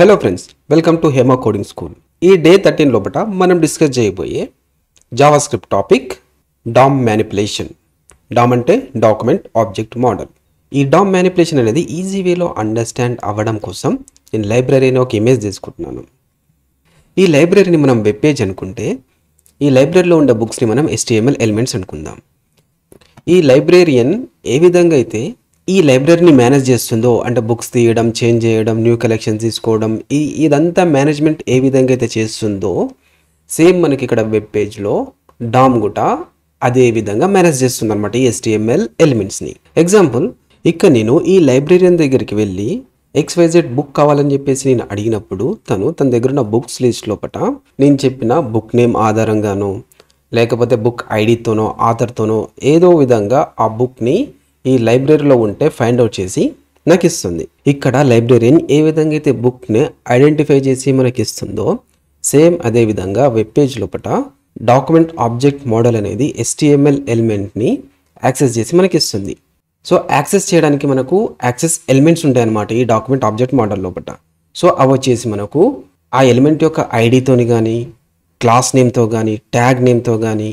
Hello friends, welcome to Hema coding school. ఈ day 13 లోపల మనం డిస్కస్ చేయబోయే JavaScript topic DOM manipulation. DOM అంటే డాక్యుమెంట్ ఆబ్జెక్ట్ మోడల్. ఈ డామ్ మ్యానిపులేషన్ అనేది ఈజీ వేలో అండర్స్టాండ్ అవ్వడం కోసం నేను లైబ్రరీని ఒక ఇమేజ్ తీసుకుంటున్నాను. ఈ లైబ్రరీని మనం వెబ్ పేజ్ అనుకుంటే, ఈ లైబ్రరీలో ఉండే బుక్స్ని మనం HTML ఎలిమెంట్స్ అనుకుందాం. ఈ లైబ్రేరియన్ ఏ విధంగా అయితే ఈ లైబ్రరీని మేనేజ్ చేస్తుందో, అంటే బుక్స్ తీయడం, చేంజ్ చేయడం, న్యూ కలెక్షన్స్ తీసుకోవడం, ఇదంతా మేనేజ్మెంట్ ఏ విధంగా అయితే చేస్తుందో, సేమ్ మనకి ఇక్కడ వెబ్ పేజ్లో డామ్ కూడా అదే విధంగా మేనేజ్ చేస్తుంది అనమాట ఈ HTML ఎలిమెంట్స్ని. ఎగ్జాంపుల్, ఇక్కడ నేను ఈ లైబ్రేరియన్ దగ్గరికి వెళ్ళి XYZ బుక్ కావాలని చెప్పేసి నేను అడిగినప్పుడు తన దగ్గర ఉన్న బుక్స్ లిస్ట్ లోపల నేను చెప్పిన బుక్ నేమ్ ఆధారంగానో, లేకపోతే బుక్ ఐడితోనో, ఆథర్తోనో ఏదో విధంగా ఆ బుక్ని ఈ లైబ్రరీలో ఉంటే ఫైండ్ అవుట్ చేసి నాకు ఇస్తుంది. ఇక్కడ లైబ్రరీని ఏ విధంగా అయితే బుక్ని ఐడెంటిఫై చేసి మనకి ఇస్తుందో, సేమ్ అదే విధంగా వెబ్ పేజ్ లోపల డాక్యుమెంట్ ఆబ్జెక్ట్ మోడల్ అనేది HTML ఎలిమెంట్ని యాక్సెస్ చేసి మనకి ఇస్తుంది. సో యాక్సెస్ చేయడానికి మనకు యాక్సెస్ ఎలిమెంట్స్ ఉంటాయి అన్నమాట ఈ డాక్యుమెంట్ ఆబ్జెక్ట్ మోడల్ లోపల. సో అవి వచ్చేసి మనకు ఆ ఎలిమెంట్ యొక్క ఐడితోని కానీ, క్లాస్ నేమ్తో కానీ, ట్యాగ్ నేమ్తో కానీ,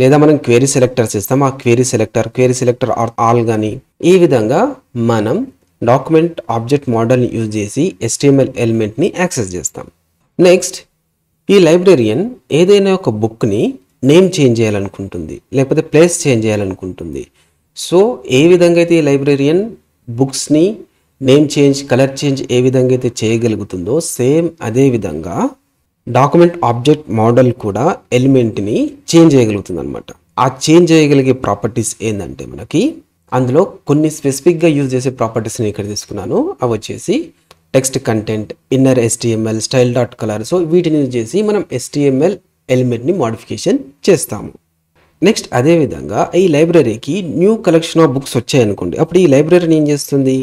లేదా మనం క్వెరీ సెలెక్టర్స్ ఇస్తాం, ఆ క్వెరీ సెలెక్టర్ ఆల్ కానీ, ఈ విధంగా మనం డాక్యుమెంట్ ఆబ్జెక్ట్ మోడల్ని యూజ్ చేసి HTML ఎలిమెంట్ని యాక్సెస్ చేస్తాం. నెక్స్ట్, ఈ లైబ్రేరియన్ ఏదైనా ఒక బుక్ని నేమ్ చేంజ్ చేయాలనుకుంటుంది, లేకపోతే ప్లేస్ చేంజ్ చేయాలనుకుంటుంది. సో ఏ విధంగా అయితే ఈ లైబ్రేరియన్ బుక్స్ని నేమ్ చేంజ్, కలర్ చేంజ్ ఏ విధంగా అయితే చేయగలుగుతుందో, సేమ్ అదే విధంగా డాక్యుమెంట్ ఆబ్జెక్ట్ మోడల్ కూడా ఎలిమెంట్ని చేంజ్ చేయగలుగుతుంది అనమాట. ఆ చేంజ్ చేయగలిగే ప్రాపర్టీస్ ఏంటంటే మనకి అందులో కొన్ని స్పెసిఫిక్గా యూజ్ చేసే ప్రాపర్టీస్ని ఇక్కడ తీసుకున్నాను. అవి వచ్చేసి text content, inner HTML, style dot colour. So వీటిని యూజ్ చేసి మనం HTML ఎలిమెంట్ని మోడిఫికేషన్ చేస్తాము. నెక్స్ట్, అదేవిధంగా ఈ లైబ్రరీకి న్యూ కలెక్షన్ ఆఫ్ బుక్స్ వచ్చాయనుకోండి, అప్పుడు ఈ లైబ్రరీని ఏం చేస్తుంది,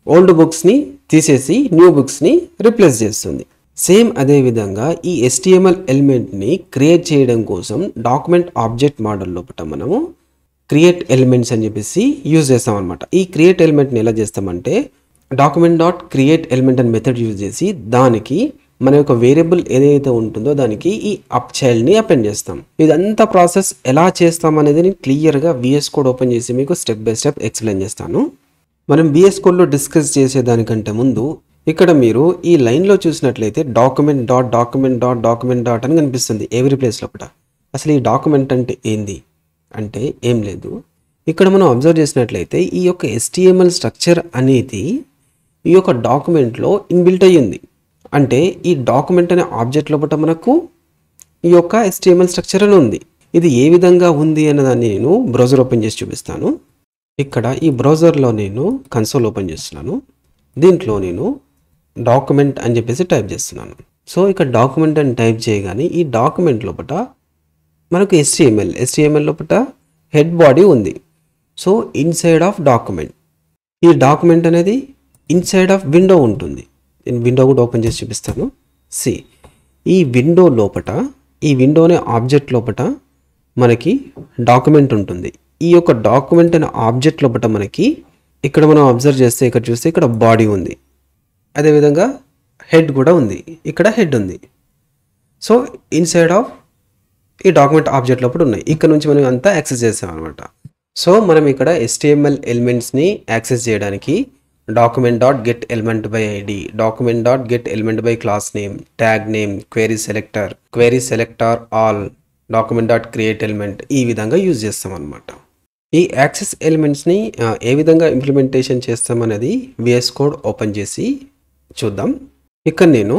ఓల్డ్ బుక్స్ని తీసేసి న్యూ బుక్స్ని రీప్లేస్ చేస్తుంది. సేమ్ అదే విధంగా ఈ HTML ఎలిమెంట్ని క్రియేట్ చేయడం కోసం డాక్యుమెంట్ ఆబ్జెక్ట్ మోడల్ లోపల మనము క్రియేట్ ఎలిమెంట్స్ అని చెప్పేసి యూజ్ చేస్తాం అనమాట. ఈ క్రియేట్ ఎలిమెంట్ని ఎలా చేస్తామంటే డాక్యుమెంట్ డాట్ క్రియేట్ ఎలిమెంట్ అని మెథడ్ యూజ్ చేసి దానికి మన యొక్క వేరియబుల్ ఏదైతే ఉంటుందో దానికి ఈ అప్ చైల్డ్ని అపెండ్ చేస్తాం. ఇదంతా ప్రాసెస్ ఎలా చేస్తాం అనేది నేను క్లియర్గా VS కోడ్ ఓపెన్ చేసి మీకు స్టెప్ బై స్టెప్ ఎక్స్ప్లెయిన్ చేస్తాను. మనం VS కోడ్లో డిస్కస్ చేసేదానికంటే ముందు ఇక్కడ మీరు ఈ లైన్లో చూసినట్లయితే డాక్యుమెంట్ డాట్ అని కనిపిస్తుంది ఎవ్రీ ప్లేస్ లోపల. అసలు ఈ డాక్యుమెంట్ అంటే ఏంది అంటే ఏం లేదు. ఇక్కడ మనం అబ్జర్వ్ చేసినట్లయితే ఈ యొక్క HTML స్ట్రక్చర్ అనేది ఈ యొక్క డాక్యుమెంట్లో ఇన్బిల్ట్ అయ్యింది. అంటే ఈ డాక్యుమెంట్ అనే ఆబ్జెక్ట్ లోపల మనకు ఈ యొక్క HTML స్ట్రక్చర్ అని ఉంది. ఇది ఏ విధంగా ఉంది అన్నదాన్ని నేను బ్రౌజర్ ఓపెన్ చేసి చూపిస్తాను. ఇక్కడ ఈ బ్రౌజర్లో నేను కన్సోల్ ఓపెన్ చేస్తున్నాను. దీంట్లో నేను డాక్యుమెంట్ అని చెప్పేసి టైప్ చేస్తున్నాను. సో ఇక్కడ డాక్యుమెంట్ అని టైప్ చేయగానే ఈ డాక్యుమెంట్ లోపల మనకు HTML లోపల హెడ్ బాడీ ఉంది. సో ఇన్సైడ్ ఆఫ్ డాక్యుమెంట్, ఈ డాక్యుమెంట్ అనేది ఇన్సైడ్ ఆఫ్ విండో ఉంటుంది. నేను విండో కూడా ఓపెన్ చేసి చూపిస్తాను. ఈ విండో లోపల, ఈ విండో అనే ఆబ్జెక్ట్ లోపల మనకి డాక్యుమెంట్ ఉంటుంది. ఈ యొక్క డాక్యుమెంట్ అనే ఆబ్జెక్ట్ లోపల మనకి ఇక్కడ మనం అబ్జర్వ్ చేస్తే, ఇక్కడ చూస్తే ఇక్కడ బాడీ ఉంది, అదేవిధంగా హెడ్ కూడా ఉంది, ఇక్కడ హెడ్ ఉంది. సో ఇన్సైడ్ ఆఫ్ ఈ డాక్యుమెంట్ ఆబ్జెక్ట్ లోపల ఉన్నాయి. ఇక్కడ నుంచి మనం అంతా యాక్సెస్ చేస్తాం అనమాట. సో మనం ఇక్కడ HTML ఎలిమెంట్స్ని యాక్సెస్ చేయడానికి document dot get element by ID, document dot get element by class name, tag name, query selector all, document dot create element, ఈ విధంగా యూజ్ చేస్తాం అనమాట. ఈ యాక్సెస్ ఎలిమెంట్స్ని ఏ విధంగా ఇంప్లిమెంటేషన్ చేస్తామనేది VS కోడ్ ఓపెన్ చేసి చూద్దాం. ఇక్కడ నేను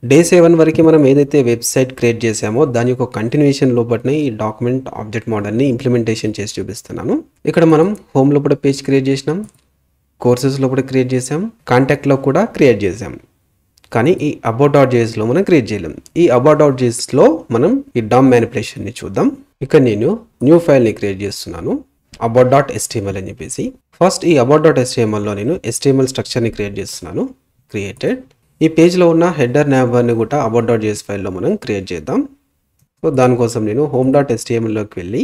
డే 7 వరకు మనం ఏదైతే వెబ్సైట్ క్రియేట్ చేసామో దాని యొక్క కంటిన్యూషన్ లోపలనే ఈ డాక్యుమెంట్ ఆబ్జెక్ట్ మోడల్ని ఇంప్లిమెంటేషన్ చేసి చూపిస్తున్నాను. ఇక్కడ మనం హోమ్ లోపల పేజ్ క్రియేట్ చేసినాం, కోర్సెస్ లోపల క్రియేట్ చేసాం, కాంటాక్ట్లో కూడా క్రియేట్ చేసాం. కానీ ఈ about.jsలో మనం క్రియేట్ చేయలేం. ఈ about.jsలో మనం ఈ డామ్ మ్యానిపులేషన్ని చూద్దాం. ఇక్కడ నేను న్యూ ఫైల్ని క్రియేట్ చేస్తున్నాను, about.html అని చెప్పేసి. ఫస్ట్ ఈ about.htmlలో నేను HTML స్ట్రక్చర్ని క్రియేట్ చేస్తున్నాను, క్రియేటెడ్. ఈ పేజ్లో ఉన్న హెడర్ నాబ్ని కూడా about.js ఫైల్లో మనం క్రియేట్ చేద్దాం. సో దానికోసం నేను home.htmlలోకి వెళ్ళి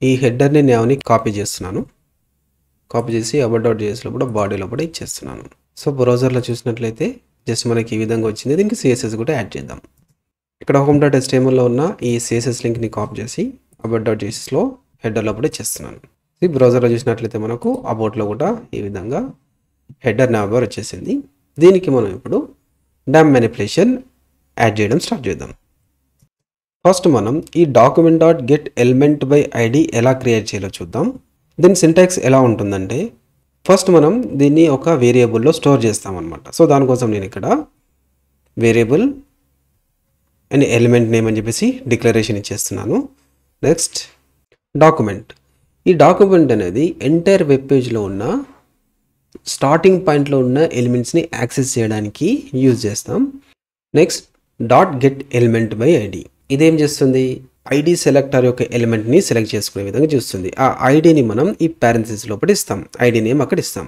ఈ హెడర్ని నాబ్ని కాపీ చేస్తున్నాను. కాపీ చేసి about.js లో కూడా బాడీ లోపల ఇచ్చేస్తున్నాను. సో బ్రౌజర్లో చూసినట్లయితే జస్ట్ మనకి ఈ విధంగా వచ్చింది. దీనికి సిఎస్ఎస్ కూడా యాడ్ చేద్దాం. ఇక్కడ home.htmlలో ఉన్న ఈ సిఎస్ఎస్ లింక్ని కాపీ చేసి about.jsలో హెడర్లో కూడా చేస్తున్నాను. ఈ బ్రౌజర్లో చూసినట్లయితే మనకు అబౌట్లో కూడా ఈ విధంగా హెడర్ నావర్ వచ్చేసింది. దీనికి మనం ఇప్పుడు డామ్ మ్యానిపులేషన్ యాడ్ చేయడం స్టార్ట్ చేద్దాం. ఫస్ట్ మనం ఈ document.getElementById ఎలా క్రియేట్ చేయాలో చూద్దాం. దీని సింటాక్స్ ఎలా ఉంటుందంటే ఫస్ట్ మనం దీన్ని ఒక వేరియబుల్లో స్టోర్ చేస్తాం అనమాట. సో దానికోసం నేను ఇక్కడ వేరియబుల్ అండ్ ఎలిమెంట్ నేమ్ అని చెప్పేసి డిక్లరేషన్ ఇచ్చేస్తున్నాను. Next document. ఈ డాక్యుమెంట్ అనేది ఎంటైర్ వెబ్ పేజ్లో ఉన్న స్టార్టింగ్ పాయింట్లో ఉన్న ఎలిమెంట్స్ని యాక్సెస్ చేయడానికి యూజ్ చేస్తాం. Next .getElementById. ఇదేం చేస్తుంది? ఐడి సెలెక్టర్ యొక్క ఎలిమెంట్ని సెలెక్ట్ చేసుకునే విధంగా చూస్తుంది. ఆ ఐడిని మనం ఈ పారెంథసిస్ లోపల ఇస్తాం. ఐడి నేమ్ అక్కడ ఇస్తాం.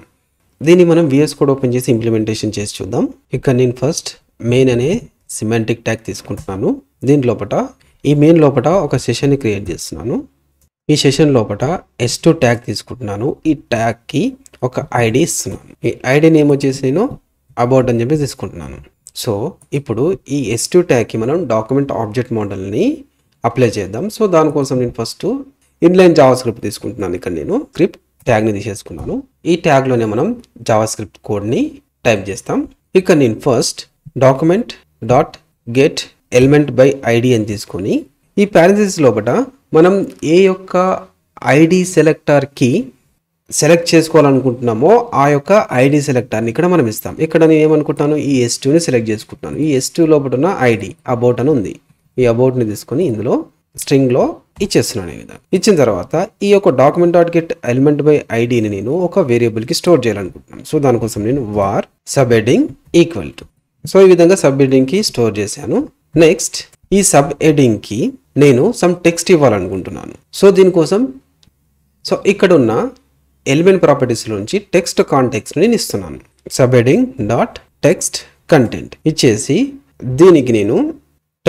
దీన్ని మనం VS కోడ్ ఓపెన్ చేసి ఇంప్లిమెంటేషన్ చేసి చూద్దాం. ఇక్కడ నేను ఫస్ట్ మెయిన్ అనే సిమాంటిక్ ట్యాగ్ తీసుకుంటున్నాను. దీని లోపల ఈ మెయిన్ లోపల ఒక సెషన్ని క్రియేట్ చేస్తున్నాను. ఈ సెషన్ లోపల S2 ట్యాగ్ తీసుకుంటున్నాను. ఈ ట్యాగ్కి ఒక ఐడి ఇస్తున్నాను. ఈ ఐడి నేమ్ వచ్చేసి నేను అబౌట్ అని చెప్పి తీసుకుంటున్నాను. సో ఇప్పుడు ఈ S2 ట్యాగ్కి మనం డాక్యుమెంట్ ఆబ్జెక్ట్ మోడల్ని అప్లై చేద్దాం. సో దానికోసం నేను ఫస్ట్ ఇన్లైన్ జావా స్క్రిప్ట్ తీసుకుంటున్నాను. ఇక్కడ నేను స్క్రిప్ట్ ట్యాగ్ని తీసేసుకున్నాను. ఈ ట్యాగ్లోనే మనం జావా స్క్రిప్ట్ కోడ్ని టైప్ చేస్తాం. ఇక్కడ నేను ఫస్ట్ document.getElementById అని తీసుకొని ఈ పారెంథసిస్ లోపల మనం ఏ యొక్క ఐడి సెలెక్టర్కి సెలెక్ట్ చేసుకోవాలనుకుంటున్నామో ఆ యొక్క ఐడి సెలెక్టర్ని ఇక్కడ మనం ఇస్తాం. ఇక్కడ నేను ఏమనుకుంటున్నాను, ఈ S2ని సెలెక్ట్ చేసుకుంటున్నాను. ఈ S2 లోపల ఉన్న ఐడి అబౌట్ అని ఉంది. ఈ అబౌట్ని తీసుకొని ఇందులో స్ట్రింగ్లో ఇచ్చేస్తున్నాను. ఈ విధంగా ఇచ్చిన తర్వాత ఈ యొక్క document.getElementByIdని నేను ఒక వేరియబుల్కి స్టోర్ చేయాలనుకుంటున్నాను. సో దానికోసం నేను var subheading equal to. So ఈ విధంగా సబ్ హెడింగ్కి స్టోర్ చేశాను. నెక్స్ట్ ఈ సబ్ హెడింగ్కి నేను సమ్ టెక్స్ట్ ఇవ్వాలనుకుంటున్నాను. సో దీనికోసం ఇక్కడ ఉన్న ఎలిమెంట్ ప్రాపర్టీస్ నుంచి టెక్స్ట్ కాంటెక్స్ట్ నేను ఇస్తున్నాను. Sub heading dot text content ఇచ్చేసి దీనికి నేను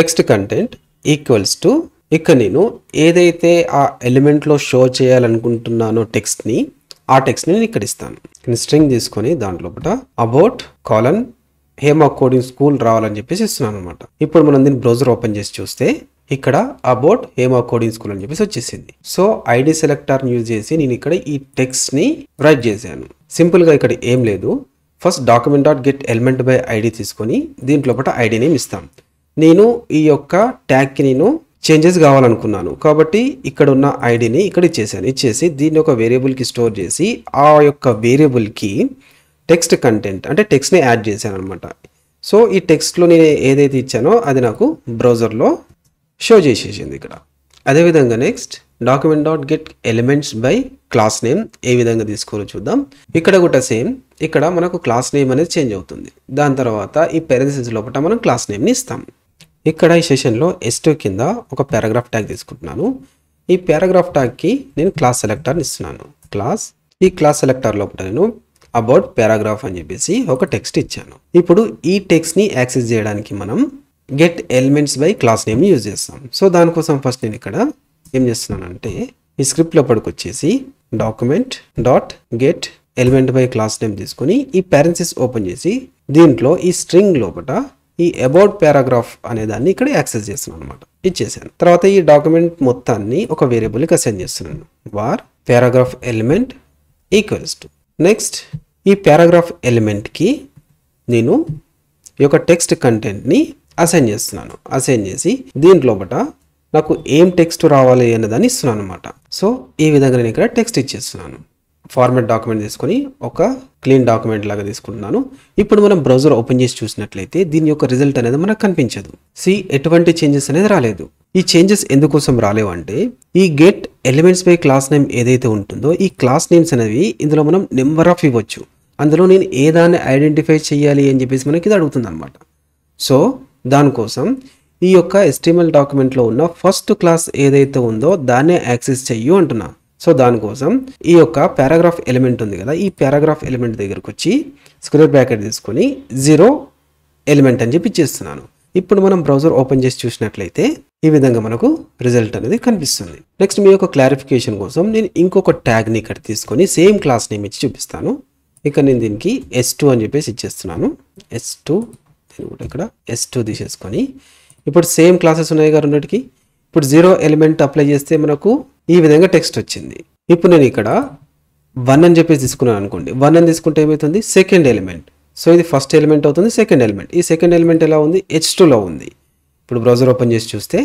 టెక్స్ట్ కంటెంట్ ఈక్వల్స్ టు ఇక్కడ నేను ఏదైతే ఆ ఎలిమెంట్లో షో చేయాలనుకుంటున్నానో టెక్స్ట్ని ఆ టెక్స్ట్ని నేను ఇక్కడ ఇస్తాను. స్ట్రింగ్ తీసుకొని దాంట్లో about colon Hema coding school రావాలని చెప్పేసి ఇస్తున్నాను అనమాట. ఇప్పుడు మనం దీన్ని బ్రౌజర్ ఓపెన్ చేసి చూస్తే ఇక్కడ అబౌట్ హేమా కోడింగ్ స్కూల్ అని చెప్పేసి వచ్చేసింది. సో ఐడి సెలెక్టర్ని యూజ్ చేసి నేను ఇక్కడ ఈ టెక్స్ట్ని రైట్ చేశాను. సింపుల్గా ఇక్కడ ఏం లేదు. ఫస్ట్ document.getElementById తీసుకొని దీంట్లో ఐడి నేమ్ ఇస్తాం. నేను ఈ యొక్క ట్యాగ్కి నేను చేంజెస్ కావాలనుకున్నాను కాబట్టి ఇక్కడ ఉన్న ఐడిని ఇక్కడ ఇచ్చేసాను. ఇచ్చేసి దీన్ని ఒక వేరియబుల్కి స్టోర్ చేసి ఆ యొక్క వేరియబుల్కి టెక్స్ట్ కంటెంట్ అంటే టెక్స్ట్ని యాడ్ చేశాను అనమాట. సో ఈ టెక్స్ట్లో నేను ఏదైతే ఇచ్చానో అది నాకు బ్రౌజర్లో షో చేసేసింది ఇక్కడ. అదేవిధంగా నెక్స్ట్ document.getElementsBy క్లాస్ నేమ్ ఏ విధంగా తీసుకోవాలో చూద్దాం. ఇక్కడ కూడా సేమ్. ఇక్కడ మనకు క్లాస్ నేమ్ అనేది చేంజ్ అవుతుంది. దాని తర్వాత ఈ పారెంథసిస్ లోపల మనం క్లాస్ నేమ్ని ఇస్తాం. ఇక్కడ ఈ సెషన్లో S2 కింద ఒక పారాగ్రాఫ్ ట్యాగ్ తీసుకుంటున్నాను. ఈ పారాగ్రాఫ్ ట్యాగ్కి నేను క్లాస్ సెలెక్టర్ని ఇస్తున్నాను. ఈ క్లాస్ సెలెక్టర్ లోపల నేను అబౌట్ పారాగ్రాఫ్ అని చెప్పేసి ఒక టెక్స్ట్ ఇచ్చాను. ఇప్పుడు ఈ టెక్స్ట్ని యాక్సెస్ చేయడానికి మనం getElementsBy క్లాస్ నేమ్ని యూజ్ చేస్తాం. సో దానికోసం ఫస్ట్ నేను ఇక్కడ ఏం చేస్తున్నానంటే ఈ స్క్రిప్ట్ లోపలికి వచ్చేసి document.getElementBy క్లాస్ నేమ్ తీసుకొని ఈ పారెంథసిస్ ఓపెన్ చేసి దీంట్లో ఈ స్ట్రింగ్ లోపల ఈ అబౌట్ పారాగ్రాఫ్ అనే దాన్ని ఇక్కడ యాక్సెస్ చేస్తున్నాను అనమాట. ఇచ్చేసాను. తర్వాత ఈ డాక్యుమెంట్ మొత్తాన్ని ఒక వేరియబుల్కి అసైన్ చేస్తున్నాను. var paragraph element equals to next ఈ పారాగ్రాఫ్ ఎలిమెంట్కి నేను ఈ యొక్క టెక్స్ట్ కంటెంట్ని అసైన్ చేస్తున్నాను. అసైన్ చేసి దీంట్లోపట నాకు ఏం టెక్స్ట్ రావాలి అన్నదాన్ని ఇస్తున్నాను అనమాట. సో ఈ విధంగా నేను ఇక్కడ టెక్స్ట్ ఇచ్చేస్తున్నాను. ఫార్మాట్ డాక్యుమెంట్ తీసుకొని ఒక క్లీన్ డాక్యుమెంట్ లాగా తీసుకుంటున్నాను. ఇప్పుడు మనం బ్రౌజర్ ఓపెన్ చేసి చూసినట్లయితే దీని యొక్క రిజల్ట్ అనేది మనకు కనిపించదు. ఎటువంటి చేంజెస్ అనేది రాలేదు. ఈ చేంజెస్ ఎందుకోసం రాలేవు అంటే ఈ getElementsBy క్లాస్ నేమ్ ఏదైతే ఉంటుందో ఈ క్లాస్ నేమ్స్ అనేవి ఇందులో మనం నెంబర్ ఆఫ్ ఇవ్వచ్చు. అందులో నేను ఏ దాన్ని ఐడెంటిఫై చేయాలి అని చెప్పేసి మనకి ఇది అడుగుతుంది అనమాట. సో దానికోసం ఈ యొక్క HTML డాక్యుమెంట్లో ఉన్న ఫస్ట్ క్లాస్ ఏదైతే ఉందో దాన్నే యాక్సెస్ చెయ్యు అంటున్నా. సో దానికోసం ఈ యొక్క పారాగ్రాఫ్ ఎలిమెంట్ ఉంది కదా, ఈ పారాగ్రాఫ్ ఎలిమెంట్ దగ్గరకు వచ్చి స్క్వేర్ బ్రాకెట్ తీసుకొని 0 ఎలిమెంట్ అని చెప్పి ఇచ్చేస్తున్నాను. ఇప్పుడు మనం బ్రౌజర్ ఓపెన్ చేసి చూసినట్లయితే ఈ విధంగా మనకు రిజల్ట్ అనేది కనిపిస్తుంది. నెక్స్ట్ మీ యొక్క క్లారిఫికేషన్ కోసం నేను ఇంకొక ట్యాగ్ని ఇక్కడ తీసుకొని సేమ్ క్లాస్ నేమ్ ఇచ్చి చూపిస్తాను. ఇక్కడ నేను దీనికి S2 అని చెప్పేసి ఇచ్చేస్తున్నాను. S2 దీన్ని కూడా ఇక్కడ S2 తీసేసుకొని ఇప్పుడు సేమ్ క్లాసెస్ ఉన్నాయి కదా రెండిటికి. ఇప్పుడు 0 ఎలిమెంట్ అప్లై చేస్తే మనకు ఈ విధంగా టెక్స్ట్ వచ్చింది. ఇప్పుడు నేను ఇక్కడ 1 అని చెప్పేసి తీసుకున్నాను అనుకోండి. 1 అని తీసుకుంటే ఏమవుతుంది, సెకండ్ ఎలిమెంట్. సో ఇది ఫస్ట్ ఎలిమెంట్ అవుతుంది, సెకండ్ ఎలిమెంట్. ఈ సెకండ్ ఎలిమెంట్ ఎలా ఉంది, H2లో ఉంది. ఇప్పుడు బ్రౌజర్ ఓపెన్ చేసి చూస్తే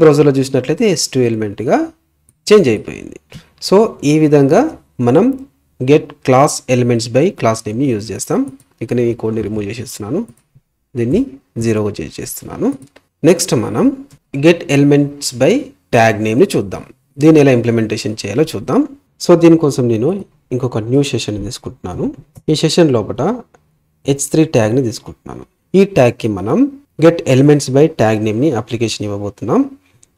బ్రౌజర్లో చూసినట్లయితే S2 ఎలిమెంట్గా చేంజ్ అయిపోయింది. సో ఈ విధంగా మనం get class elements by class నేమ్ని యూజ్ చేస్తాం. ఇక నేను ఈ కోడ్ని రిమూవ్ చేసేస్తున్నాను, దీన్ని 0గా చేసేస్తున్నాను. నెక్స్ట్ మనం గెట్ ఎలిమెంట్స్ బై ట్యాగ్ నేమ్ని చూద్దాం. దీన్ని ఎలా ఇంప్లిమెంటేషన్ చేయాలో చూద్దాం. సో దీనికోసం నేను ఇంకొక న్యూ సెషన్ తీసుకుంటున్నాను. ఈ సెషన్ లోపల H3 ట్యాగ్ని తీసుకుంటున్నాను. ఈ ట్యాగ్కి మనం గెట్ ఎలిమెంట్స్ బై ట్యాగ్ నేమ్ని అప్లికేషన్ ఇవ్వబోతున్నాం.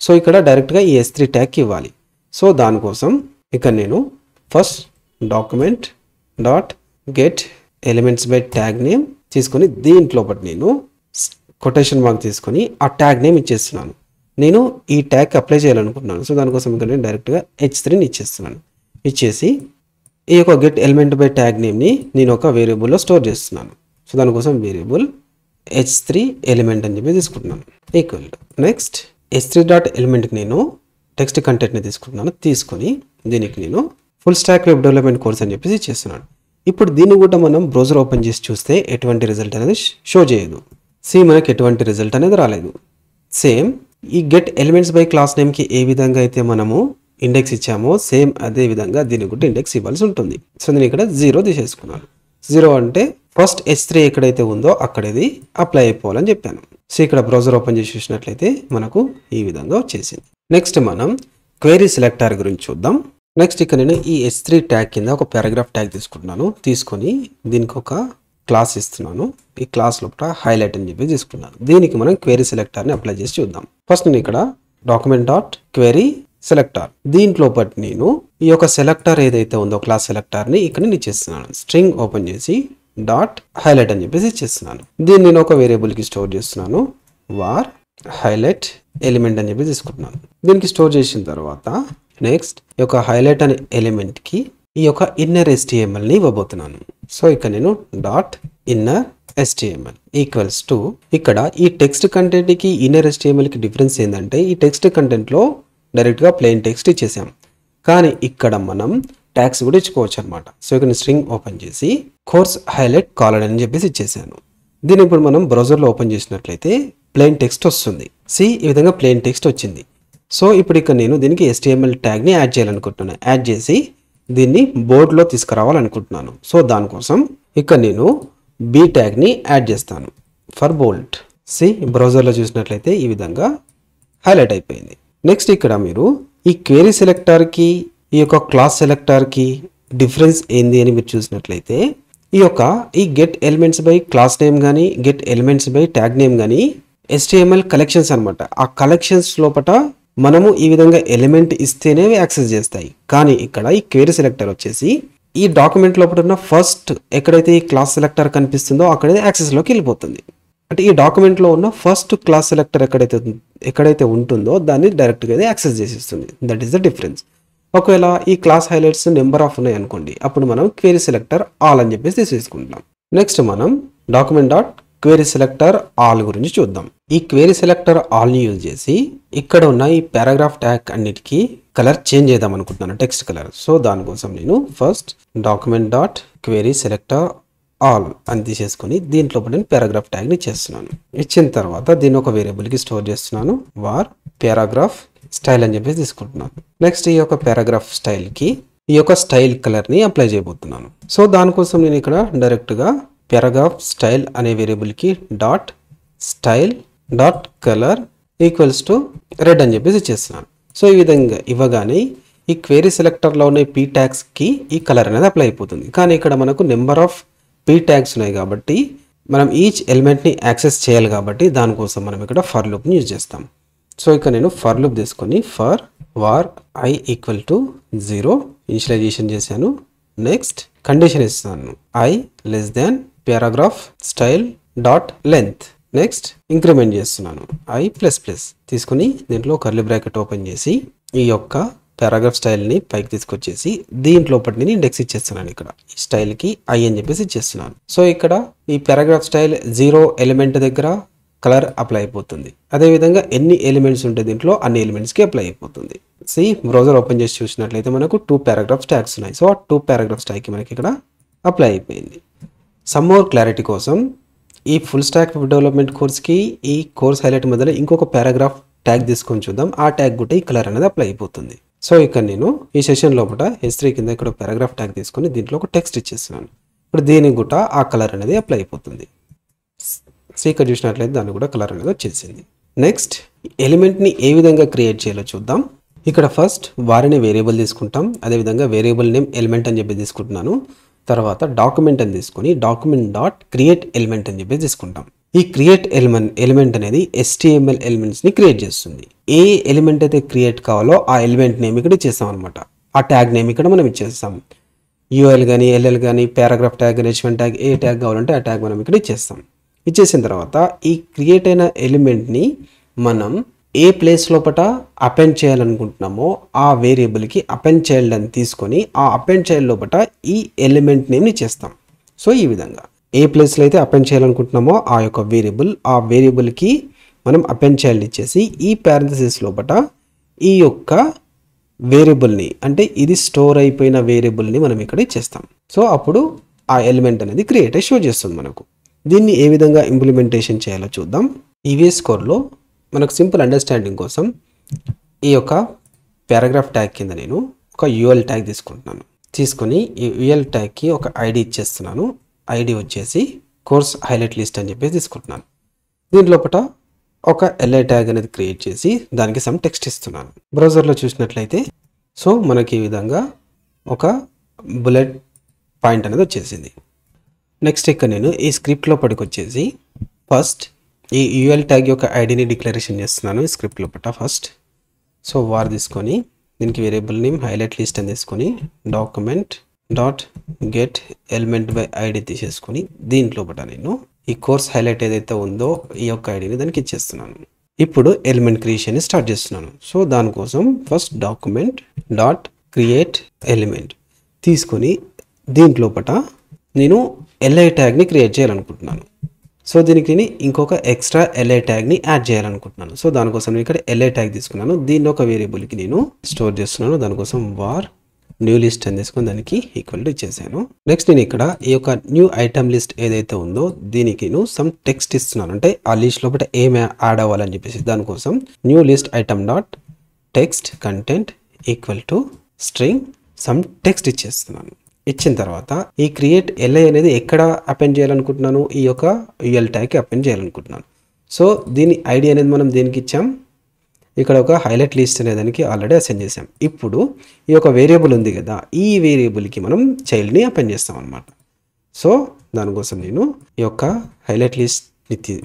సో ఇక్కడ డైరెక్ట్గా ఈ S3 ట్యాగ్కి ఇవ్వాలి. సో దానికోసం ఇక్కడ నేను first document dot get elements by tag name తీసుకొని దీంట్లో నేను కొటేషన్ మార్క్ తీసుకొని ఆ ట్యాగ్ నేమ్ ఇచ్చేస్తున్నాను. నేను ఈ ట్యాగ్కి అప్లై చేయాలనుకుంటున్నాను. సో దానికోసం ఇక్కడ నేను డైరెక్ట్గా H3ని ఇచ్చేస్తున్నాను. ఇచ్చేసి ఈ యొక్క గెట్ ఎలిమెంట్ బై ట్యాగ్ నేమ్ని నేను ఒక వేరియబుల్లో స్టోర్ చేస్తున్నాను. సో దానికోసం వేరియబుల్ H3 ఎలిమెంట్ అని చెప్పి తీసుకుంటున్నాను. Equal to next S3 dot ఎలిమెంట్కి నేను టెక్స్ట్ కంటెంట్ని తీసుకుంటున్నాను. తీసుకొని దీనికి నేను full stack web development course అని చెప్పేసి చేస్తున్నాను. ఇప్పుడు దీన్ని కూడా మనం బ్రౌజర్ ఓపెన్ చేసి చూస్తే ఎటువంటి రిజల్ట్ అనేది షో చేయదు. మనకి ఎటువంటి రిజల్ట్ అనేది రాలేదు. సేమ్ ఈ గెట్ ఎలిమెంట్స్ బై క్లాస్ నేమ్కి ఏ విధంగా అయితే మనము ఇండెక్స్ ఇచ్చామో సేమ్ అదే విధంగా దీనికి కూడా ఇండెక్స్ ఇవ్వాల్సి ఉంటుంది. సో నేను ఇక్కడ 0 తీసేసుకున్నాను. 0 అంటే ఫస్ట్ H3 ఎక్కడైతే ఉందో అక్కడ ఇది అప్లై అయిపోవాలని చెప్పాను. సో ఇక్కడ బ్రౌజర్ ఓపెన్ చేసి చూసినట్లయితే మనకు ఈ విధంగా వచ్చేసింది. నెక్స్ట్ మనం క్వెరీ సెలెక్టర్ గురించి చూద్దాం. నెక్స్ట్ ఇక్కడ నేను ఈ H3 ట్యాగ్ కింద ఒక పారాగ్రాఫ్ ట్యాగ్ తీసుకుంటున్నాను. తీసుకొని దీనికి ఒక క్లాస్ ఇస్తున్నాను. ఈ క్లాస్ లోపల హైలైట్ అని చెప్పి తీసుకున్నాను. దీనికి మనం క్వెరీ సెలెక్టర్ని అప్లై చేసి చూద్దాం. ఫస్ట్ నేను ఇక్కడ డాక్యుమెంట్ డాట్ క్వెరీ సెలెక్టర్ దీంట్లో నేను ఈ యొక్క సెలెక్టర్ ఏదైతే ఉందో క్లాస్ సెలెక్టర్ని ఇక్కడ నేను ఇచ్చేస్తున్నాను. స్ట్రింగ్ ఓపెన్ చేసి డాట్ హైలైట్ అని చెప్పేసి ఇచ్చేస్తున్నాను. దీన్ని నేను ఒక వేరియబుల్కి స్టోర్ చేస్తున్నాను. వార్ హైలైట్ ఎలిమెంట్ అని చెప్పి తీసుకుంటున్నాను. దీనికి స్టోర్ చేసిన తర్వాత నెక్స్ట్ ఈ యొక్క హైలైట్ అనే ఎలిమెంట్కి ఈ యొక్క ఇన్నర్ HTMLని ఇవ్వబోతున్నాను. సో ఇక్కడ నేను dot inner HTML equals to ఇక్కడ ఈ టెక్స్ట్ కంటెంట్కి ఇన్నర్ HTMLకి డిఫరెన్స్ ఏంటంటే ఈ టెక్స్ట్ కంటెంట్లో డైరెక్ట్గా ప్లెయిన్ టెక్స్ట్ ఇచ్చేసాం, కానీ ఇక్కడ మనం ట్యాగ్స్ కూడా ఇచ్చుకోవచ్చు అనమాట. సో ఇక్కడ స్ట్రింగ్ ఓపెన్ చేసి కోర్స్ హైలైట్ కాలర్ అని చెప్పేసి ఇచ్చేసాను. దీన్ని ఇప్పుడు మనం బ్రౌజర్లో ఓపెన్ చేసినట్లయితే ప్లెయిన్ టెక్స్ట్ వస్తుంది. ఈ విధంగా ప్లెయిన్ టెక్స్ట్ వచ్చింది. సో ఇప్పుడు ఇక్కడ నేను దీనికి HTML ట్యాగ్ని యాడ్ చేయాలనుకుంటున్నాను. యాడ్ చేసి దీన్ని బోర్డ్లో తీసుకురావాలనుకుంటున్నాను. సో దానికోసం ఇక్కడ నేను B ట్యాగ్ని యాడ్ చేస్తాను ఫర్ బోల్డ్. బ్రౌజర్లో చూసినట్లయితే ఈ విధంగా హైలైట్ అయిపోయింది. నెక్స్ట్ ఇక్కడ మీరు ఈ క్వెరీ సెలెక్టర్కి ఈ యొక్క క్లాస్ సెలెక్టర్కి డిఫరెన్స్ ఏంది అని మీరు చూసినట్లయితే ఈ get elements by class name కానీ get elements by tag name కానీ HTML కలెక్షన్స్ అనమాట. ఆ కలెక్షన్స్ లోపల మనము ఈ విధంగా ఎలిమెంట్ ఇస్తేనే యాక్సెస్ చేస్తాయి. కానీ ఇక్కడ ఈ క్వెరీ సెలెక్టర్ వచ్చేసి ఈ డాక్యుమెంట్ లోపల ఉన్న ఫస్ట్ ఎక్కడైతే ఈ క్లాస్ సెలెక్టర్ కనిపిస్తుందో అక్కడైతే యాక్సెస్లోకి వెళ్ళిపోతుంది. అంటే ఈ డాక్యుమెంట్లో ఉన్న ఫస్ట్ క్లాస్ సెలెక్టర్ ఎక్కడైతే ఉంటుందో దాన్ని డైరెక్ట్గా అయితే యాక్సెస్ చేసేస్తుంది. That is the difference. ఒకవేళ ఈ క్లాస్ హైలైట్స్ నెంబర్ ఆఫ్ ఉన్నాయి అనుకోండి, అప్పుడు మనం క్వెరీ సెలెక్టర్ ఆల్ అని చెప్పేసి తీసుకుంటాం. నెక్స్ట్ మనం document dot query selector all గురించి చూద్దాం. ఈ క్వెరీ సెలెక్టర్ ఆల్ని యూజ్ చేసి ఇక్కడ ఉన్న ఈ పారాగ్రాఫ్ ట్యాగ్ అన్నిటికీ కలర్ చేంజ్ చేద్దాం అనుకుంటున్నాను, టెక్స్ట్ కలర్. సో దానికోసం నేను first document dot query selector all అని తీసేసుకొని దీంట్లో నేను పారాగ్రాఫ్ ట్యాగ్ని ఇచ్చేస్తున్నాను. ఇచ్చిన తర్వాత దీన్ని ఒక వేరియబుల్కి స్టోర్ చేస్తున్నాను. వార్ పారాగ్రాఫ్ స్టైల్ అని చెప్పేసి తీసుకుంటున్నాను. నెక్స్ట్ ఈ యొక్క పారాగ్రాఫ్ స్టైల్కి ఈ యొక్క స్టైల్ కలర్ని అప్లై చేయబోతున్నాను. సో దానికోసం నేను ఇక్కడ డైరెక్ట్గా పారాగ్రాఫ్ స్టైల్ అనే వేరియబుల్కి dot style dot colour equals to red అని చెప్పేసి ఇచ్చేస్తున్నాను. సో ఈ విధంగా ఇవ్వగానే ఈ క్వెరీ సెలెక్టర్లో ఉన్న P ట్యాగ్స్కి ఈ కలర్ అనేది అప్లై అయిపోతుంది. కానీ ఇక్కడ మనకు నెంబర్ ఆఫ్ P ట్యాగ్స్ ఉన్నాయి కాబట్టి మనం ఈచ్ ఎలిమెంట్ని యాక్సెస్ చేయాలి కాబట్టి దానికోసం మనం ఇక్కడ ఫర్ లూప్ని యూజ్ చేస్తాం. సో ఇక్కడ నేను ఫర్ లూప్ తీసుకొని for var I equal to 0 initialization చేశాను. నెక్స్ట్ కండిషన్ ఇస్తాను I less than paragraph style dot length. Next increment చేస్తున్నాను I++ తీసుకుని దీంట్లో కర్లీ బ్రాకెట్ ఓపెన్ చేసి ఈ యొక్క పారాగ్రాఫ్ స్టైల్ని పైకి తీసుకొచ్చేసి దీంట్లోపటి నేను ఇండెక్స్ ఇచ్చేస్తున్నాను. ఇక్కడ ఈ స్టైల్కి ఐ అని చెప్పేసి ఇచ్చేస్తున్నాను. సో ఇక్కడ ఈ పారాగ్రాఫ్ స్టైల్ 0 ఎలిమెంట్ దగ్గర కలర్ అప్లై అయిపోతుంది. అదేవిధంగా ఎన్ని ఎలిమెంట్స్ ఉంటే దీంట్లో అన్ని ఎలిమెంట్స్కి అప్లై అయిపోతుంది. బ్రౌజర్ ఓపెన్ చేసి చూసినట్లయితే మనకు 2 పారాగ్రాఫ్ ట్యాగ్స్ ఉన్నాయి. సో ఆ 2 పారాగ్రాఫ్ ట్యాగ్కి మనకి ఇక్కడ అప్లై అయిపోయింది. సమ్ మోర్ క్లారిటీ కోసం ఈ ఫుల్ స్టాక్ వెబ్ డెవలప్మెంట్ కోర్స్కి ఈ కోర్స్ హైలైట్ మధ్యలో ఇంకొక పారాగ్రాఫ్ ట్యాగ్ తీసుకొని చూద్దాం. ఆ ట్యాగ్ కూడా ఈ కలర్ అనేది అప్లై అయిపోతుంది. సో ఇక్కడ నేను ఈ సెషన్ లోపల H3 కింద ఇక్కడ పారాగ్రాఫ్ ట్యాగ్ తీసుకొని దీంట్లో ఒక టెక్స్ట్ ఇచ్చేస్తున్నాను. ఇప్పుడు దీనికి కూడా ఆ కలర్ అనేది అప్లై అయిపోతుంది. ఇక్కడ చూసినట్లయితే దానికి కూడా కలర్ అనేది వచ్చేసింది. నెక్స్ట్ ఎలిమెంట్ని ఏ విధంగా క్రియేట్ చేయాలో చూద్దాం. ఇక్కడ ఫస్ట్ వారిని వేరియబుల్ తీసుకుంటాం. అదేవిధంగా వేరియబుల్ నేమ్ ఎలిమెంట్ అని చెప్పి తీసుకుంటున్నాను. తర్వాత డాక్యుమెంట్ అని తీసుకొని డాక్యుమెంట్ డాట్ క్రియేట్ ఎలిమెంట్ అని చెప్పి తీసుకుంటాం. ఈ క్రియేట్ ఎలిమెంట్ అనేది HTML ఎలిమెంట్స్ని క్రియేట్ చేస్తుంది. ఏ ఎలిమెంట్ అయితే క్రియేట్ కావాలో ఆ ఎలిమెంట్ నేమ్ ఇక్కడ ఇచ్చేస్తాం అనమాట. ఆ ట్యాగ్ నేమ్ ఇక్కడ మనం ఇచ్చేస్తాం. UL కానీ LL కానీ పారాగ్రాఫ్ ట్యాగ్ కానీ H1 ట్యాగ్ ఏ ట్యాగ్ కావాలంటే ఆ ట్యాగ్ మనం ఇక్కడ ఇచ్చేస్తాం. ఇచ్చేసిన తర్వాత ఈ క్రియేట్ అయిన ఎలిమెంట్ని మనం ఏ ప్లేస్ లోపల అపెండ్ చేయాలనుకుంటున్నామో ఆ వేరియబుల్కి అపెండ్ చైల్డ్ అని తీసుకొని ఆ అపెండ్ చైల్డ్ లోపల ఈ ఎలిమెంట్ నేమ్ని ఇచ్చేస్తాం. సో ఈ విధంగా ఏ ప్లేస్లో అయితే అపెండ్ చేయాలనుకుంటున్నామో ఆ యొక్క ఆ వేరియబుల్కి మనం అపెండ్ చైల్డ్ ఇచ్చేసి ఈ పారెంథసిస్ లోపల ఈ యొక్క వేరియబుల్ని అంటే ఇది స్టోర్ అయిపోయిన వేరియబుల్ని మనం ఇక్కడ ఇచ్చేస్తాం. సో అప్పుడు ఆ ఎలిమెంట్ అనేది క్రియేట్ అయ్యి షో చేస్తుంది మనకు. దీన్ని ఏ విధంగా ఇంప్లిమెంటేషన్ చేయాలో చూద్దాం. EVS కోడ్లో మనకు సింపుల్ అండర్స్టాండింగ్ కోసం ఈ యొక్క పారాగ్రాఫ్ ట్యాగ్ కింద నేను ఒక UL ట్యాగ్ తీసుకుంటున్నాను. తీసుకొని ఈ UL ట్యాగ్కి ఒక ఐడి ఇచ్చేస్తున్నాను. ఐడి వచ్చేసి కోర్స్ హైలైట్ లిస్ట్ అని చెప్పేసి తీసుకుంటున్నాను. దీంట్లోపట ఒక LI ట్యాగ్ అనేది క్రియేట్ చేసి దానికి సమ్ టెక్స్ట్ ఇస్తున్నాను. బ్రౌజర్లో చూసినట్లయితే సో మనకి ఈ విధంగా ఒక బుల్లెట్ పాయింట్ అనేది వచ్చేసింది. నెక్స్ట్ ఇక్కడ నేను ఈ స్క్రిప్ట్లో పడికొచ్చేసి ఫస్ట్ ఈ UL ట్యాగ్ యొక్క ఐడిని డిక్లరేషన్ చేస్తున్నాను. ఈ స్క్రిప్ట్ లోపల ఫస్ట్ సో వార్ తీసుకొని దీనికి వేరియబుల్ నేమ్ హైలైట్ లిస్ట్ అని తీసుకొని document dot get element by ID తీసేసుకొని దీంట్లోపట నేను ఈ కోర్స్ హైలైట్ ఏదైతే ఉందో ఈ యొక్క ఐడిని దానికి ఇచ్చేస్తున్నాను. ఇప్పుడు ఎలిమెంట్ క్రియేషన్ స్టార్ట్ చేస్తున్నాను. సో దానికోసం first document dot create element తీసుకొని దీంట్లోపట నేను LI ట్యాగ్ని క్రియేట్ చేయాలనుకుంటున్నాను. సో దీనికి నేను ఇంకొక ఎక్స్ట్రా LI ట్యాగ్ని యాడ్ చేయాలనుకుంటున్నాను. సో దానికోసం నేను ఇక్కడ LI ట్యాగ్ తీసుకున్నాను. దీన్ని ఒక వేరియబుల్కి నేను స్టోర్ చేస్తున్నాను. దానికోసం వార్ న్యూ లిస్ట్ అని తీసుకొని దానికి ఈక్వల్ టు ఇచ్చేసాను. నెక్స్ట్ నేను ఇక్కడ ఈ యొక్క న్యూ ఐటమ్ లిస్ట్ ఏదైతే ఉందో దీనికి నేను సమ్ టెక్స్ట్ ఇస్తున్నాను. అంటే ఆ లిస్ట్ లోపల ఏమి యాడ్ అవ్వాలని చెప్పేసి దానికోసం new list item dot text content equal to string some text ఇచ్చేస్తున్నాను. ఇచ్చిన తర్వాత ఈ క్రియేట్ LI అనేది ఎక్కడ అపెండ్ చేయాలనుకుంటున్నాను, ఈ యొక్క UL ట్యాగ్కి అపెండ్ చేయాలనుకుంటున్నాను. సో దీని ఐడి అనేది మనం దేనికి ఇచ్చాం, ఇక్కడ ఒక హైలైట్ లిస్ట్ అనే దానికి ఆల్రెడీ అసైన్ చేసాం. ఇప్పుడు ఈ యొక్క వేరియబుల్ ఉంది కదా, ఈ వేరియబుల్కి మనం చైల్డ్ని అపెండ్ చేస్తాం అనమాట. సో దానికోసం నేను ఈ యొక్క హైలైట్ లిస్ట్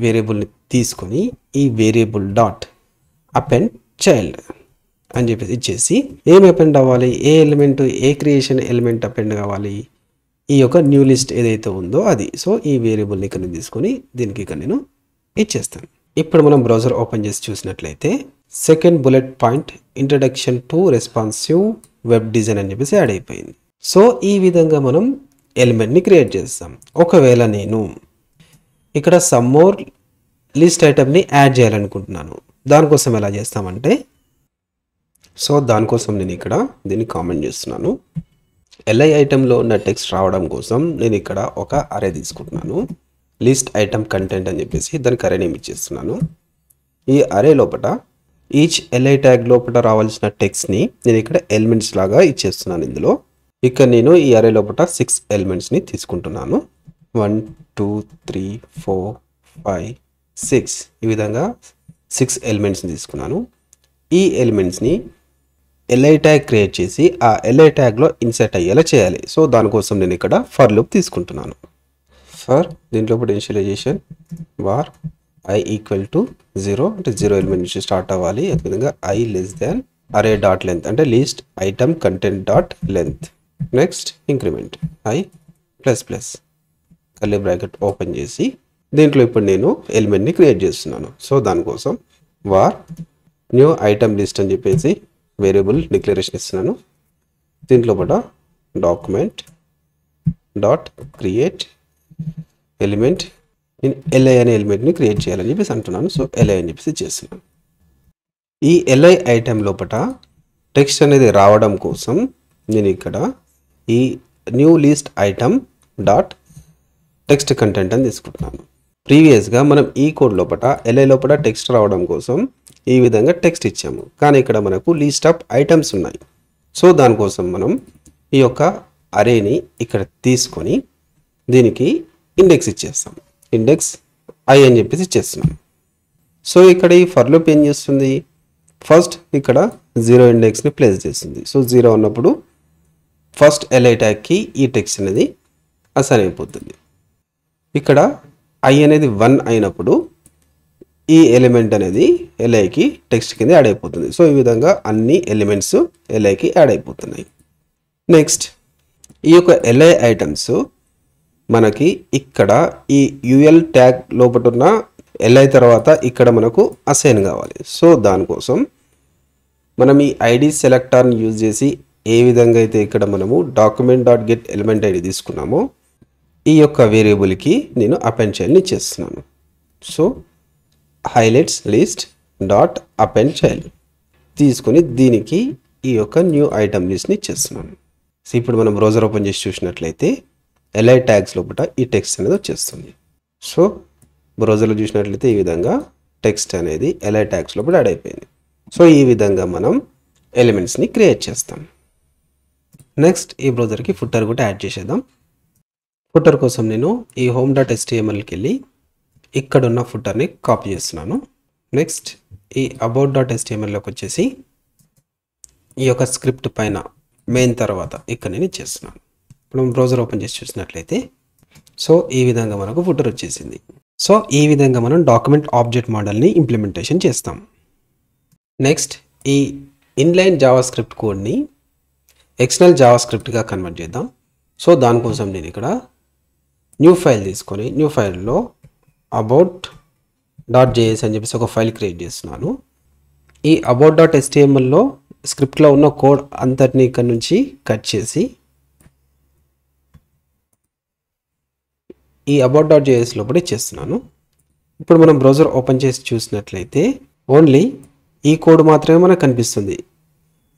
వేరియబుల్ని తీసుకొని ఈ వేరియబుల్ డాట్ అపెండ్ చైల్డ్ అని చెప్పేసి ఇచ్చేసి ఏం అపెండ్ అవ్వాలి, ఏ ఎలిమెంట్ ఏ క్రియేషన్ ఎలిమెంట్ అపెండ్ కావాలి, ఈ యొక్క న్యూ లిస్ట్ ఏదైతే ఉందో అది. సో ఈ వేరియబుల్ని ఇక్కడ తీసుకొని దీనికి ఇక్కడ నేను ఇచ్చేస్తాను. ఇప్పుడు మనం బ్రౌజర్ ఓపెన్ చేసి చూసినట్లయితే second bullet point introduction to responsive web design అని చెప్పేసి యాడ్ అయిపోయింది. సో ఈ విధంగా మనం ఎలిమెంట్ని క్రియేట్ చేస్తాం. ఒకవేళ నేను ఇక్కడ సమ్ మోర్ లిస్ట్ ఐటమ్ని యాడ్ చేయాలనుకుంటున్నాను, దానికోసం ఎలా చేస్తామంటే సో దానికోసం నేను ఇక్కడ దీన్ని కామెంట్ చేస్తున్నాను. LI ఐటెంలో ఉన్న టెక్స్ట్ రావడం కోసం నేను ఇక్కడ ఒక అరే తీసుకుంటున్నాను. లిస్ట్ ఐటమ్ కంటెంట్ అని చెప్పేసి దానికి అరే నేమ్ ఇచ్చేస్తున్నాను. ఈ అరే లోపల ఈచ్ LI ట్యాగ్ లోపల రావాల్సిన టెక్స్ట్ని నేను ఇక్కడ ఎలిమెంట్స్ లాగా ఇచ్చేస్తున్నాను. ఇందులో ఇక్కడ నేను ఈ అరే లోపల 6 ఎలిమెంట్స్ని తీసుకుంటున్నాను. 1 2 3 4 5 6 ఈ విధంగా 6 ఎలిమెంట్స్ని తీసుకున్నాను. ఈ ఎలిమెంట్స్ని LI ట్యాగ్ క్రియేట్ చేసి ఆ LI ట్యాగ్లో ఇన్సర్ట్ అయ్యేలా చేయాలి. సో దానికోసం నేను ఇక్కడ ఫర్ లూప్ తీసుకుంటున్నాను. ఫర్ దీంట్లో initialization var I equal to 0 అంటే 0 ఎలిమెంట్ నుంచి స్టార్ట్ అవ్వాలి. అదేవిధంగా I less than array dot length అంటే list item content dot length. Next increment I plus plus curly bracket open చేసి దీంట్లో ఇప్పుడు నేను ఎలిమెంట్ని క్రియేట్ చేస్తున్నాను. సో దానికోసం వార్ న్యూ ఐటమ్ లిస్ట్ అని చెప్పేసి వేరియబుల్ డిక్లరేషన్ ఇస్తున్నాను. దీంట్లో కూడా డాక్యుమెంట్ డాట్ క్రియేట్ ఎలిమెంట్, నేను LI అనే ఎలిమెంట్ని క్రియేట్ చేయాలని చెప్పేసి అంటున్నాను. సో LI అని చెప్పేసి చేస్తున్నాను. ఈ LI ఐటెం లోపల టెక్స్ట్ అనేది రావడం కోసం నేను ఇక్కడ ఈ new list item dot text content అని తీసుకుంటున్నాను. ప్రీవియస్గా మనం ఈ కోడ్ లోపల LI లోపల టెక్స్ట్ రావడం కోసం ఈ విధంగా టెక్స్ట్ ఇచ్చాము, కానీ ఇక్కడ మనకు లిస్ట్ ఆఫ్ ఐటమ్స్ ఉన్నాయి. సో దానికోసం మనం ఈ యొక్క అరేని ఇక్కడ తీసుకొని దీనికి ఇండెక్స్ ఇచ్చేస్తాం. ఇండెక్స్ I అని చెప్పేసి ఇచ్చేస్తున్నాం. సో ఇక్కడ ఈ ఫర్ లూప్ ఏం చేస్తుంది, ఫస్ట్ ఇక్కడ 0 ఇండెక్స్ని ప్లేస్ చేస్తుంది. సో 0 ఉన్నప్పుడు ఫస్ట్ LI ట్యాగ్కి ఈ టెక్స్ట్ అనేది అసైన్ అయిపోతుంది. ఇక్కడ I అనేది 1 అయినప్పుడు ఈ ఎలిమెంట్ అనేది LIకి టెక్స్ట్ కింద యాడ్ అయిపోతుంది. సో ఈ విధంగా అన్ని ఎలిమెంట్స్ LIకి యాడ్ అయిపోతున్నాయి. నెక్స్ట్ ఈ యొక్క LI ఐటమ్స్ మనకి ఇక్కడ ఈ UL ట్యాగ్ లోపల ఉన్న LI తర్వాత ఇక్కడ మనకు అసైన్ కావాలి. సో దానికోసం మనం ఈ ID సెలెక్టర్ని యూజ్ చేసి ఏ విధంగా అయితే ఇక్కడ మనము document dot get element ID తీసుకున్నామో ఈ యొక్క వేరియబుల్కి నేను అపెండ్ చైల్డ్ని చేస్తున్నాను. So highlights list dot append child తీసుకొని దీనికి ఈ యొక్క న్యూ ఐటమ్ లిస్ట్ని ఇచ్చేస్తున్నాను. సో ఇప్పుడు మనం బ్రౌజర్ ఓపెన్ చేసి చూసినట్లయితే LI ట్యాగ్స్ లోపల ఈ టెక్స్ట్ అనేది వచ్చేస్తుంది. సో బ్రౌజర్లో చూసినట్లయితే ఈ విధంగా టెక్స్ట్ అనేది LI ట్యాగ్స్ లోపల యాడ్ అయిపోయింది. సో ఈ విధంగా మనం ఎలిమెంట్స్ని క్రియేట్ చేస్తాం. నెక్స్ట్ ఈ బ్రౌజర్కి ఫుటర్ కూడా యాడ్ చేసేద్దాం. ఫుటర్ కోసం నేను ఈ హోమ్ డాట్ HTMLకి వెళ్ళి ఇక్కడ ఉన్న ఫుటర్ని కాపీ చేస్తున్నాను. నెక్స్ట్ ఈ అబౌట్ డాట్ HTMLలోకి వచ్చేసి ఈ యొక్క స్క్రిప్ట్ పైన మెయిన్ తర్వాత ఇక్కడ నేను ఇచ్చేస్తున్నాను. ఇప్పుడు మనం బ్రౌజర్ ఓపెన్ చేసి చూసినట్లయితే సో ఈ విధంగా మనకు ఫుటర్ వచ్చేసింది. సో ఈ విధంగా మనం డాక్యుమెంట్ ఆబ్జెక్ట్ మోడల్ని ఇంప్లిమెంటేషన్ చేస్తాం. నెక్స్ట్ ఈ ఇన్లైన్ జావాస్క్రిప్ట్ కోడ్ని ఎక్స్టర్నల్ జావాస్క్రిప్ట్గా కన్వర్ట్ చేద్దాం. సో దానికోసం నేను ఇక్కడ న్యూ ఫైల్ తీసుకొని న్యూ ఫైల్లో about.js అని చెప్పేసి ఒక ఫైల్ క్రియేట్ చేస్తున్నాను. ఈ about.htmlలో స్క్రిప్ట్లో ఉన్న కోడ్ అంతటిని ఇక్కడ నుంచి కట్ చేసి ఈ about.js లోపల ఇచ్చేస్తున్నాను. ఇప్పుడు మనం బ్రౌజర్ ఓపెన్ చేసి చూసినట్లయితే ఓన్లీ ఈ కోడ్ మాత్రమే మనకు కనిపిస్తుంది.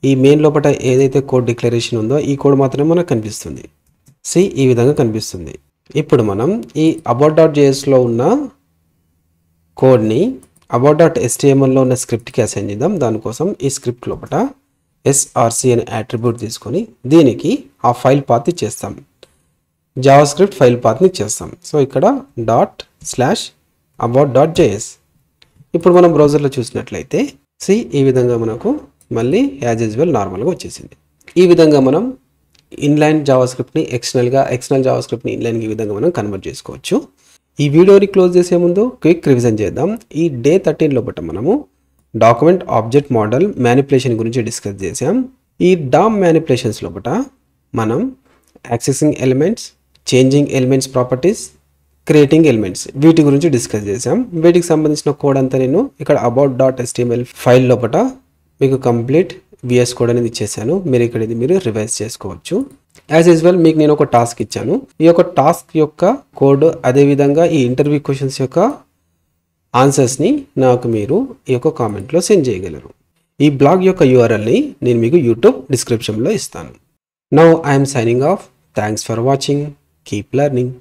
ఈ మెయిన్ లోపల ఏదైతే కోడ్ డిక్లరేషన్ ఉందో ఈ కోడ్ మాత్రమే మనకు కనిపిస్తుంది. ఈ విధంగా కనిపిస్తుంది. ఇప్పుడు మనం ఈ about.jsలో ఉన్న కోడ్ని about.htmlలో ఉన్న స్క్రిప్ట్కి అసైన్ చేద్దాం. దానికోసం ఈ స్క్రిప్ట్ లోపల src అనే అట్రిబ్యూట్ తీసుకొని దీనికి ఆ ఫైల్ పాత్ ఇచ్చేస్తాం. జావాస్క్రిప్ట్ ఫైల్ పాత్ని ఇచ్చేస్తాం. సో ఇక్కడ ./about.js. ఇప్పుడు మనం బ్రౌజర్లో చూసినట్లయితే ఈ విధంగా మనకు మళ్ళీ యాజ్ యూజువల్ నార్మల్గా వచ్చేసింది. ఈ విధంగా మనం ఇన్లైన్ జావాస్క్రిప్ట్ని ఎక్స్టర్నల్ జావాస్క్రిప్ట్ని ఇన్లైన్కి ఈ విధంగా మనం కన్వర్ట్ చేసుకోవచ్చు. ఈ వీడియోని క్లోజ్ చేసే ముందు క్విక్ రివిజన్ చేద్దాం. ఈ డే 13 లోపల మనము డాక్యుమెంట్ ఆబ్జెక్ట్ మోడల్ మ్యానిపులేషన్ గురించి డిస్కస్ చేసాం. ఈ DOM మ్యానిపులేషన్స్ లోపల మనం accessing elements, changing elements properties, creating elements వీటి గురించి డిస్కస్ చేసాం. వీటికి సంబంధించిన కోడ్ అంతా నేను ఇక్కడ about.html ఫైల్ లోపల మీకు కంప్లీట్ VS కోడ్ అనేది ఇచ్చేసాను. మీరు ఇక్కడ ఇది మీరు రివైజ్ చేసుకోవచ్చు. యాజ్ యూజువల్ మీకు నేను ఒక టాస్క్ ఇచ్చాను. ఈ యొక్క టాస్క్ యొక్క కోడ్ అదేవిధంగా ఈ ఇంటర్వ్యూ క్వశ్చన్స్ యొక్క ఆన్సర్స్ని నాకు మీరు ఈ యొక్క కామెంట్లో సెండ్ చేయగలరు. ఈ బ్లాగ్ యొక్క URLని నేను మీకు యూట్యూబ్ డిస్క్రిప్షన్లో ఇస్తాను. Now I'm signing off. Thanks for watching. Keep learning.